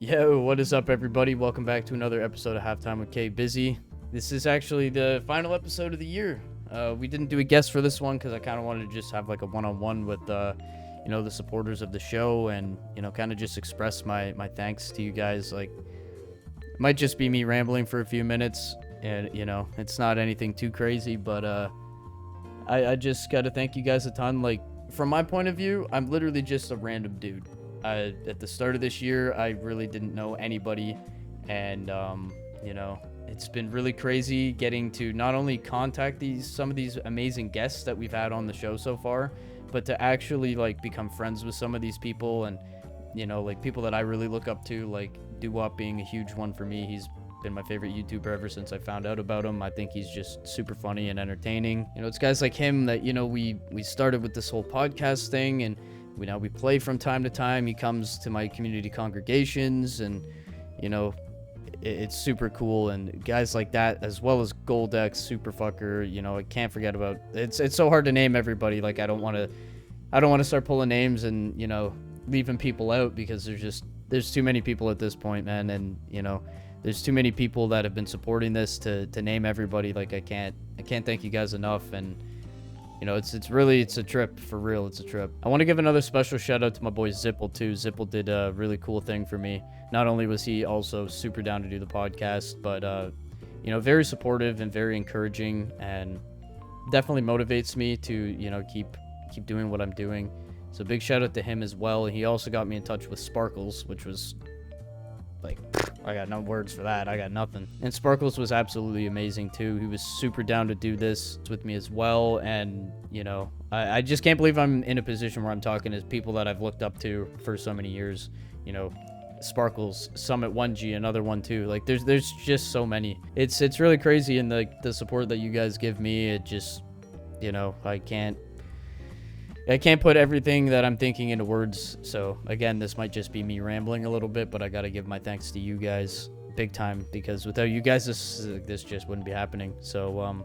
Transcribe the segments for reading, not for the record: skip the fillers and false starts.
Yo, what is up, everybody? Welcome back to another episode of Halftime with Bizzy. This is actually the final episode of the year. We didn't do a guest for this one because I kind of wanted to just have like a one-on-one with, the supporters of the show and, kind of just express my thanks to you guys. Like, it might just be me rambling for a few minutes and, it's not anything too crazy, but I just got to thank you guys a ton. Like, from my point of view, I'm literally just a random dude. At the start of this year, I really didn't know anybody, and it's been really crazy getting to not only contact some of these amazing guests that we've had on the show so far, but to actually like become friends with some of these people, and like people that I really look up to, like Doo-Wop being a huge one for me. He's been my favorite YouTuber ever since I found out about him. I think he's just super funny and entertaining. It's guys like him that we started with this whole podcast thing, and we play from time to time. He comes to my community congregations, and it's super cool. And guys like that, as well as Goldex, Superfucker, I can't forget about. It's so hard to name everybody. Like I don't want to start pulling names and leaving people out, because there's too many people at this point, man. And there's too many people that have been supporting this to name everybody. Like I can't thank you guys enough. And it's a trip, for real. It's a trip. I want to give another special shout out to my boy Zipple too. Zipple did a really cool thing for me. Not only was he also super down to do the podcast, but very supportive and very encouraging, and definitely motivates me to keep doing what I'm doing. So big shout out to him as well. He also got me in touch with Sparkles, which was like, I got no words for that. I got nothing. And Sparkles was absolutely amazing too. He was super down to do this with me as well. And I just can't believe I'm in a position where I'm talking to people that I've looked up to for so many years. Sparkles, Summit 1G, another one too. Like there's just so many. It's really crazy, and the support that you guys give me, it just I can't put everything that I'm thinking into words. So again, this might just be me rambling a little bit, but I got to give my thanks to you guys big time, because without you guys, this just wouldn't be happening. So,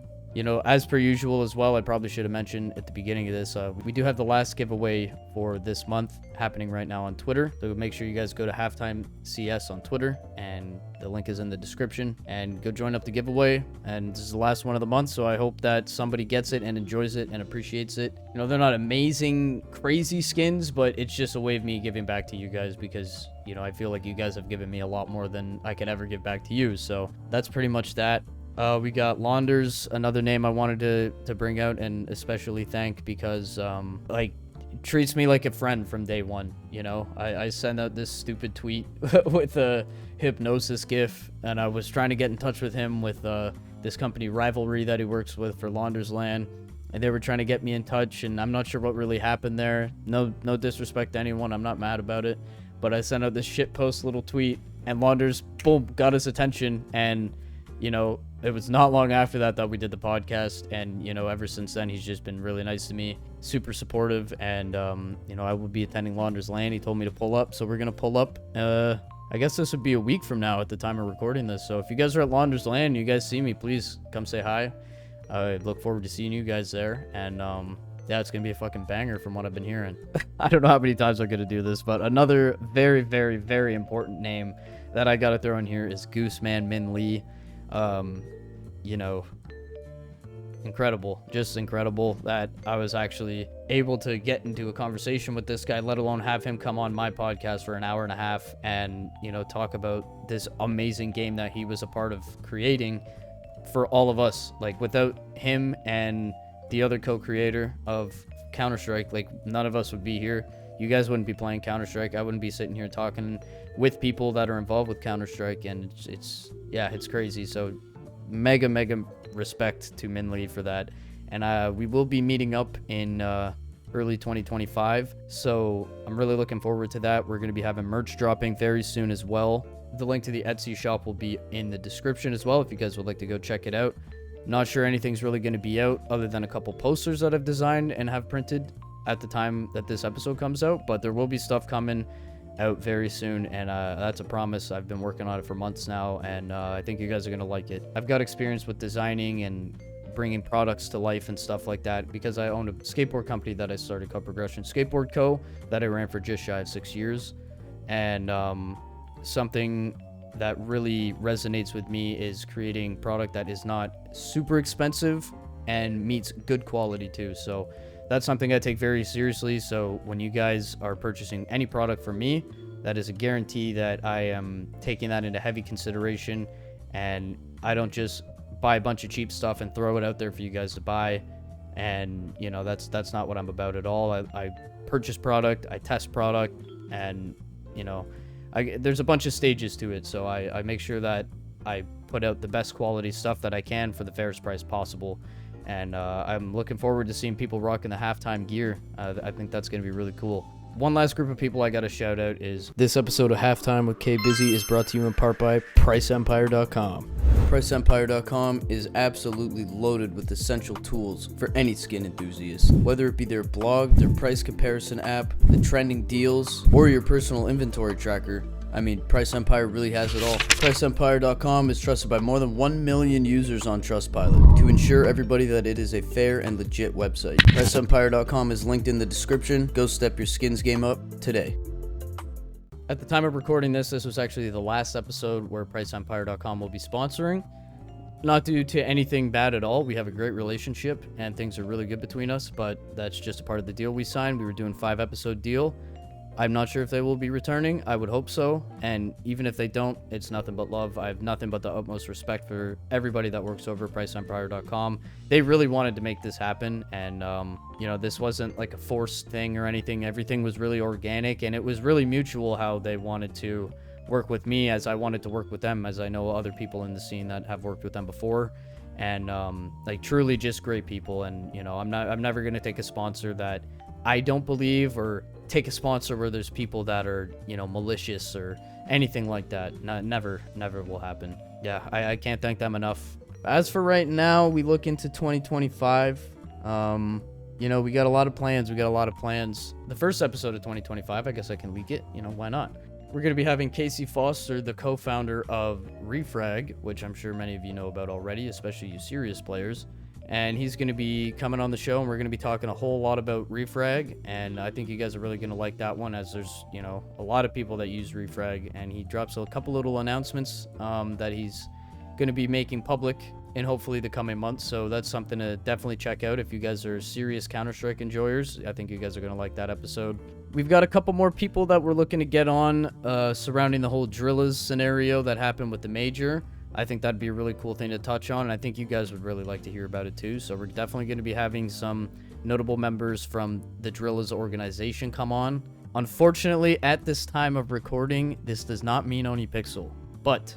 as per usual as well, I probably should have mentioned at the beginning of this, we do have the last giveaway for this month happening right now on Twitter. So make sure you guys go to Halftime CS on Twitter, and the link is in the description, and go join up the giveaway. And this is the last one of the month, so I hope that somebody gets it and enjoys it and appreciates it. They're not amazing, crazy skins, but it's just a way of me giving back to you guys, because I feel like you guys have given me a lot more than I could ever give back to you. So that's pretty much that. We got Launders, another name I wanted to bring out and especially thank, because treats me like a friend from day one. I sent out this stupid tweet with a hypnosis gif, and I was trying to get in touch with him with this company Rivalry that he works with for Launders Land, and they were trying to get me in touch, and I'm not sure what really happened there. No disrespect to anyone, I'm not mad about it, but I sent out this shitpost little tweet, and Launders, boom, got his attention. And it was not long after that we did the podcast, and ever since then he's just been really nice to me, super supportive. And I will be attending Launders Land. He told me to pull up, so we're gonna pull up. I guess this would be a week from now at the time of recording this, so if you guys are at Launders Land and you guys see me, please come say hi. I look forward to seeing you guys there. And yeah, it's gonna be a fucking banger from what I've been hearing. I don't know how many times I'm gonna do this, but another very, very, very important name that I gotta throw in here is Gooseman Min Lee. Incredible, just incredible that I was actually able to get into a conversation with this guy, let alone have him come on my podcast for an hour and a half and talk about this amazing game that he was a part of creating for all of us. Like, without him and the other co-creator of Counter-Strike, like, none of us would be here. You guys wouldn't be playing Counter-Strike. I wouldn't be sitting here talking with people that are involved with Counter-Strike, and it's crazy. So mega respect to Min Lee for that. And we will be meeting up in early 2025, so I'm really looking forward to that. We're going to be having merch dropping very soon as well. The link to the Etsy shop will be in the description as well if you guys would like to go check it out. Not sure anything's really going to be out other than a couple posters that I've designed and have printed at the time that this episode comes out, but there will be stuff coming out very soon, and that's a promise. I've been working on it for months now, and I think you guys are gonna like it. I've got experience with designing and bringing products to life and stuff like that, because I own a skateboard company that I started called Progression Skateboard Co. that I ran for just shy of 6 years. And something that really resonates with me is creating product that is not super expensive and meets good quality too. So that's something I take very seriously. So when you guys are purchasing any product from me, that is a guarantee that I am taking that into heavy consideration, and I don't just buy a bunch of cheap stuff and throw it out there for you guys to buy. And that's not what I'm about at all. I purchase product, I test product, and there's a bunch of stages to it. So I make sure that I put out the best quality stuff that I can for the fairest price possible. And I'm looking forward to seeing people rocking the halftime gear. I think that's going to be really cool. One last group of people I got to shout out is this episode of Halftime with K Bizzy is brought to you in part by PriceEmpire.com. PriceEmpire.com is absolutely loaded with essential tools for any skin enthusiast. Whether it be their blog, their price comparison app, the trending deals, or your personal inventory tracker, I mean, Price Empire really has it all. PriceEmpire.com is trusted by more than 1 million users on Trustpilot to ensure everybody that it is a fair and legit website. PriceEmpire.com is linked in the description. Go step your skins game up today. At the time of recording this was actually the last episode where PriceEmpire.com will be sponsoring. Not due to anything bad at all. We have a great relationship and things are really good between us, but that's just a part of the deal we signed. We were doing a 5-episode deal. I'm not sure if they will be returning. I would hope so. And even if they don't, it's nothing but love. I have nothing but the utmost respect for everybody that works over at PriceEmpire.com. They really wanted to make this happen. And, this wasn't like a forced thing or anything. Everything was really organic, and it was really mutual how they wanted to work with me as I wanted to work with them, as I know other people in the scene that have worked with them before. And, truly just great people. And, I'm never going to take a sponsor that I don't believe, or take a sponsor where there's people that are, malicious or anything like that. Never will happen. Yeah, I can't thank them enough. As for right now, we look into 2025. We got a lot of plans. The first episode of 2025, I guess I can leak it. Why not? We're going to be having Casey Foster, the co-founder of Refrag, which I'm sure many of you know about already, especially you serious players. And he's going to be coming on the show, and we're going to be talking a whole lot about Refrag. And I think you guys are really going to like that one, as there's, a lot of people that use Refrag. And he drops a couple little announcements that he's going to be making public in hopefully the coming months. So that's something to definitely check out if you guys are serious Counter-Strike enjoyers. I think you guys are going to like that episode. We've got a couple more people that we're looking to get on surrounding the whole Drillers scenario that happened with the Major. I think that'd be a really cool thing to touch on, and I think you guys would really like to hear about it too. So we're definitely going to be having some notable members from the Drillers organization come on. Unfortunately, at this time of recording, this does not mean OniPixel, but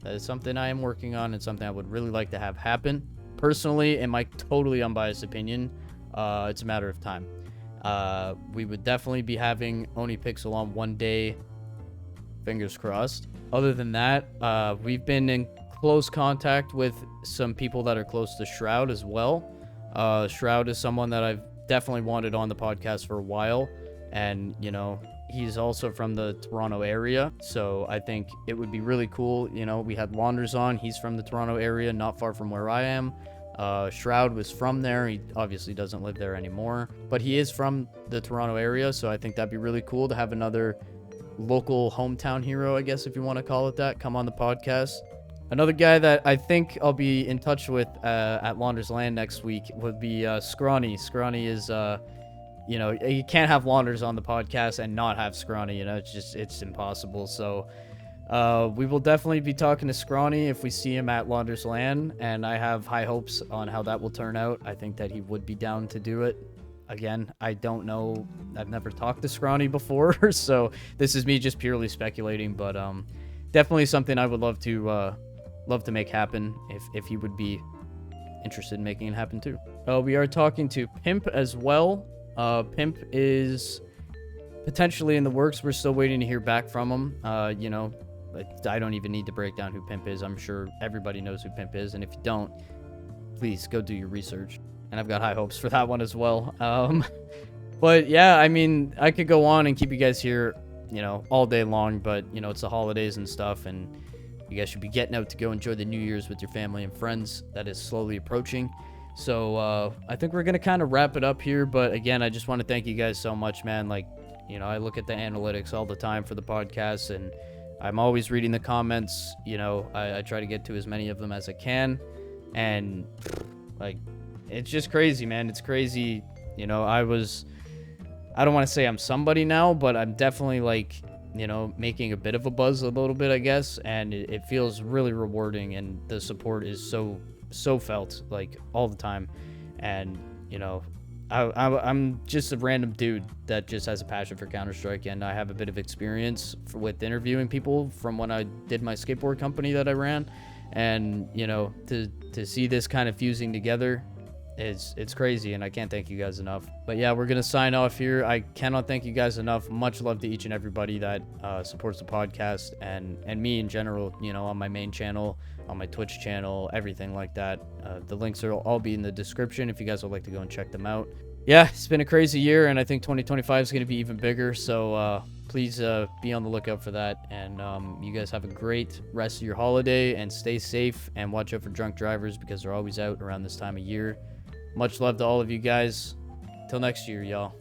that is something I am working on and something I would really like to have happen. Personally, in my totally unbiased opinion, it's a matter of time. We would definitely be having OniPixel on one day, fingers crossed. Other than that, we've been in close contact with some people that are close to Shroud as well. Shroud is someone that I've definitely wanted on the podcast for a while. And, he's also from the Toronto area. So I think it would be really cool. We had Launders on. He's from the Toronto area, not far from where I am. Shroud was from there. He obviously doesn't live there anymore, but he is from the Toronto area. So I think that'd be really cool to have another local hometown hero, I guess, if you want to call it that, come on the podcast. Another guy that I think I'll be in touch with at Launders Land next week would be Scrawny. Scrawny is, you can't have Launders on the podcast and not have Scrawny, it's impossible. So we will definitely be talking to Scrawny if we see him at Launders Land, and I have high hopes on how that will turn out. I think that he would be down to do it. Again, I don't know. I've never talked to Scrawny before, so this is me just purely speculating. But definitely something I would love to make happen if he would be interested in making it happen too. We are talking to Pimp as well. Pimp is potentially in the works. We're still waiting to hear back from him. I don't even need to break down who Pimp is. I'm sure everybody knows who Pimp is, and if you don't, please go do your research. And I've got high hopes for that one as well. But yeah, I mean, I could go on and keep you guys here, all day long, but, it's the holidays and stuff, and you guys should be getting out to go enjoy the New Year's with your family and friends. That is slowly approaching. So I think we're going to kind of wrap it up here. But again, I just want to thank you guys so much, man. I look at the analytics all the time for the podcast, and I'm always reading the comments. You know, I try to get to as many of them as I can. And like, it's just crazy, man. It's crazy. You know, I don't want to say I'm somebody now, but I'm definitely like, you know, making a bit of a buzz a little bit, I guess. And it feels really rewarding. And the support is so felt like all the time. And, you know, I'm just a random dude that just has a passion for Counter-Strike, and I have a bit of experience with interviewing people from when I did my skateboard company that I ran. And, you know, to see this kind of fusing together, it's crazy, and I can't thank you guys enough. But yeah, we're gonna sign off here. I cannot thank you guys enough. Much love to each and everybody that supports the podcast and me in general, you know, on my main channel, on my Twitch channel, everything like that. The links will all be in the description if you guys would like to go and check them out. Yeah, it's been a crazy year, and I think 2025 is going to be even bigger, so please be on the lookout for that. And you guys have a great rest of your holiday, and stay safe, and watch out for drunk drivers because they're always out around this time of year. Much love to all of you guys. Till next year, y'all.